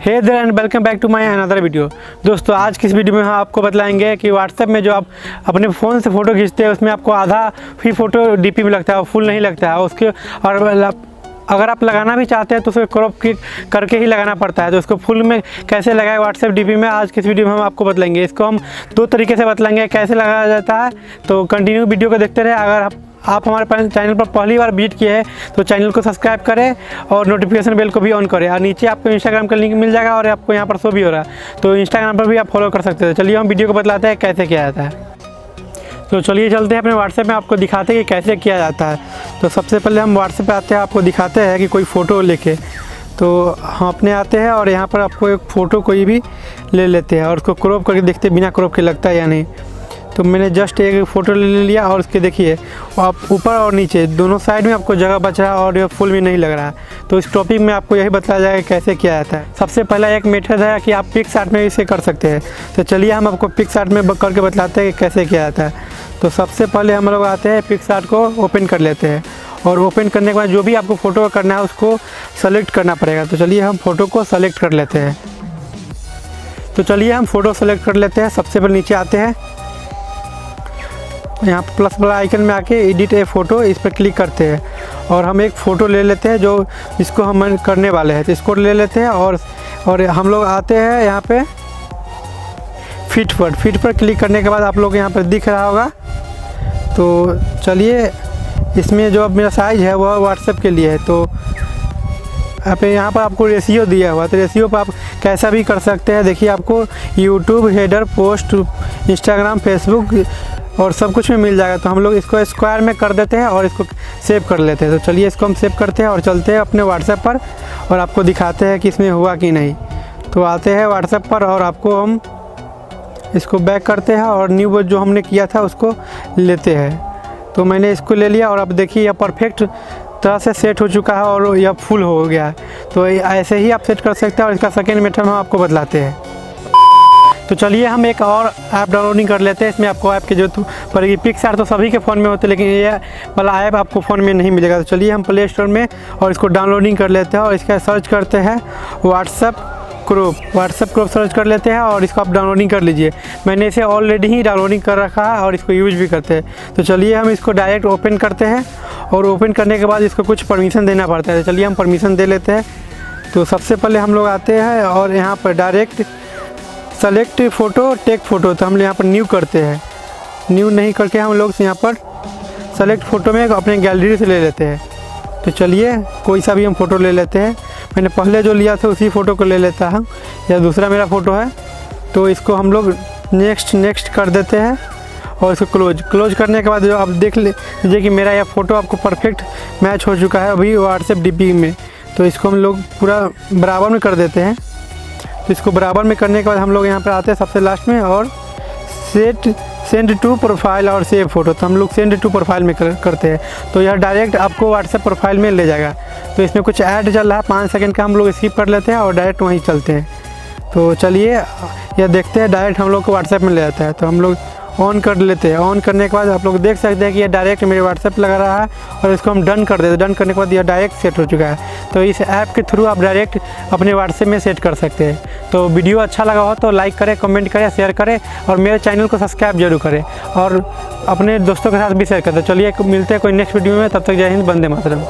Hey there and welcome back to my another video. दोस्तों आज की इस वीडियो में हम आपको बताएंगे कि व्हाट्सएप में जो आप अपने फ़ोन से फ़ोटो खींचते हैं उसमें आपको आधा ही फ़ोटो डीपी में लगता है और फुल नहीं लगता है उसके। और अगर आप लगाना भी चाहते हैं तो उसे क्रॉप करके ही लगाना पड़ता है। तो उसको फुल में कैसे लगाए व्हाट्सएप डीपी में आज की इस वीडियो में हम आपको बतलाएंगे। इसको हम दो तरीके से बतलाएंगे कैसे लगाया जाता है। तो कंटिन्यू वीडियो को देखते रहे। अगर आप हमारे चैनल पर पहली बार विजिट किए हैं तो चैनल को सब्सक्राइब करें और नोटिफिकेशन बेल को भी ऑन करें। और नीचे आपको इंस्टाग्राम का लिंक मिल जाएगा और आपको यहाँ पर शो भी हो रहा है, तो इंस्टाग्राम पर भी आप फॉलो कर सकते हैं। चलिए हम वीडियो को बतलाते हैं कैसे किया जाता है। तो चलिए चलते हैं अपने व्हाट्सएप में, आपको दिखाते हैं कि कैसे किया जाता है। तो सबसे पहले हम व्हाट्सएप पे आते हैं, आपको दिखाते हैं कि कोई फ़ोटो लेके। तो हम अपने आते हैं और यहाँ पर आपको एक फ़ोटो कोई भी ले लेते हैं और उसको क्रॉप करके देखते हैं बिना क्रॉप के लगता है या नहीं। तो मैंने जस्ट एक फ़ोटो ले लिया और उसके देखिए आप ऊपर और नीचे दोनों साइड में आपको जगह बच रहा है और ये फुल भी नहीं लग रहा है। तो इस टॉपिक में आपको यही बताया जाएगा कैसे किया जाता है। सबसे पहला एक मेथड है कि आप पिक्स आर्ट में इसे कर सकते हैं। तो चलिए हम आपको पिक्स आर्ट में करके बतलाते हैं कि कैसे किया जाता है। तो सबसे पहले हम लोग आते हैं पिक्स आर्ट को ओपन कर लेते हैं और ओपन करने के बाद जो भी आपको फ़ोटो करना है उसको सेलेक्ट करना पड़ेगा। तो चलिए हम फ़ोटो को सेलेक्ट कर लेते हैं। तो चलिए हम फ़ोटो सेलेक्ट कर लेते हैं। सबसे पहले नीचे आते हैं, यहाँ पर प्लस वाला आइकन में आके एडिट ए फ़ोटो इस पर क्लिक करते हैं और हम एक फ़ोटो ले लेते हैं जो इसको हम करने वाले हैं। तो इसको ले लेते हैं और हम लोग आते हैं यहाँ पे फिट पर क्लिक करने के बाद आप लोग यहाँ पर दिख रहा होगा। तो चलिए इसमें जो अब मेरा साइज़ है वह व्हाट्सएप के लिए है। तो यहाँ पर आपको रेशियो दिया हुआ है, तो रेशियो पर आप कैसा भी कर सकते हैं। देखिए आपको YouTube, header, post, Instagram, Facebook और सब कुछ में मिल जाएगा। तो हम लोग इसको स्क्वायर में कर देते हैं और इसको सेव कर लेते हैं। तो चलिए इसको हम सेव करते हैं और चलते हैं अपने व्हाट्सएप पर और आपको दिखाते हैं कि इसमें हुआ कि नहीं। तो आते हैं व्हाट्सएप पर और आपको हम इसको बैक करते हैं और न्यू जो हमने किया था उसको लेते हैं। तो मैंने इसको ले लिया और अब देखिए यह परफेक्ट तरह से सेट हो चुका है और यह फुल हो गया है। तो ऐसे ही आप सेट कर सकते हैं और इसका सेकेंड मेथड हम आपको बतलाते हैं। तो चलिए हम एक और ऐप डाउनलोडिंग कर लेते हैं। इसमें आपको ऐप की जरूरत पड़ेगी। पिक्स आर्ट तो सभी के फ़ोन में होते हैं लेकिन ये वाला ऐप आपको फ़ोन में नहीं मिलेगा। तो चलिए हम प्ले स्टोर में और इसको डाउनलोडिंग कर लेते हैं और इसका सर्च करते हैं व्हाट्सएप क्रॉप सर्च कर लेते हैं और इसको आप डाउनलोडिंग कर लीजिए। मैंने इसे ऑलरेडी ही डाउनलोडिंग कर रखा है और इसको यूज भी करते हैं। तो चलिए हम इसको डायरेक्ट ओपन करते हैं और ओपन करने के बाद इसको कुछ परमिशन देना पड़ता है। तो चलिए हम परमिशन दे लेते हैं। तो सबसे पहले हम लोग आते हैं और यहाँ पर direct select photo take photo. तो हम यहाँ पर न्यू करते हैं, न्यू नहीं करके हम लोग यहाँ पर सेलेक्ट फ़ोटो में अपने गैलरी से ले लेते हैं। तो चलिए कोई सा भी हम फ़ोटो ले लेते हैं। मैंने पहले जो लिया था उसी फ़ोटो को ले लेता हूँ, या दूसरा मेरा फ़ोटो है। तो इसको हम लोग नेक्स्ट कर देते हैं और इसको क्लोज करने के बाद जो आप देख लीजिए कि मेरा यह फ़ोटो आपको परफेक्ट मैच हो चुका है अभी व्हाट्सएप डीपी में। तो इसको हम लोग पूरा बराबर में कर देते हैं। तो इसको बराबर में करने के बाद हम लोग यहाँ पर आते हैं सबसे लास्ट में और सेंड टू प्रोफाइल और सेव फ़ोटो। तो हम लोग सेंड टू प्रोफाइल में करते हैं। तो यह डायरेक्ट आपको व्हाट्सएप प्रोफाइल में ले जाएगा। तो इसमें कुछ ऐड चल रहा है 5 सेकंड का, हम लोग स्किप कर लेते हैं और डायरेक्ट वहीं चलते हैं। तो चलिए यह देखते हैं डायरेक्ट हम लोग को व्हाट्सएप में ले जाता है। तो हम लोग ऑन कर लेते हैं। ऑन करने के बाद आप लोग देख सकते हैं कि यह डायरेक्ट मेरे व्हाट्सएप लगा रहा है और इसको हम डन कर देते हैं। डन करने के बाद यह डायरेक्ट सेट हो चुका है। तो इस ऐप के थ्रू आप डायरेक्ट अपने व्हाट्सएप में सेट कर सकते हैं। तो वीडियो अच्छा लगा हो तो लाइक करें, कमेंट करें, शेयर करें और मेरे चैनल को सब्सक्राइब जरूर करें और अपने दोस्तों के साथ भी शेयर करें। तो चलिए मिलते हैं कोई नेक्स्ट वीडियो में, तब तक जय हिंद, वंदे मातरम।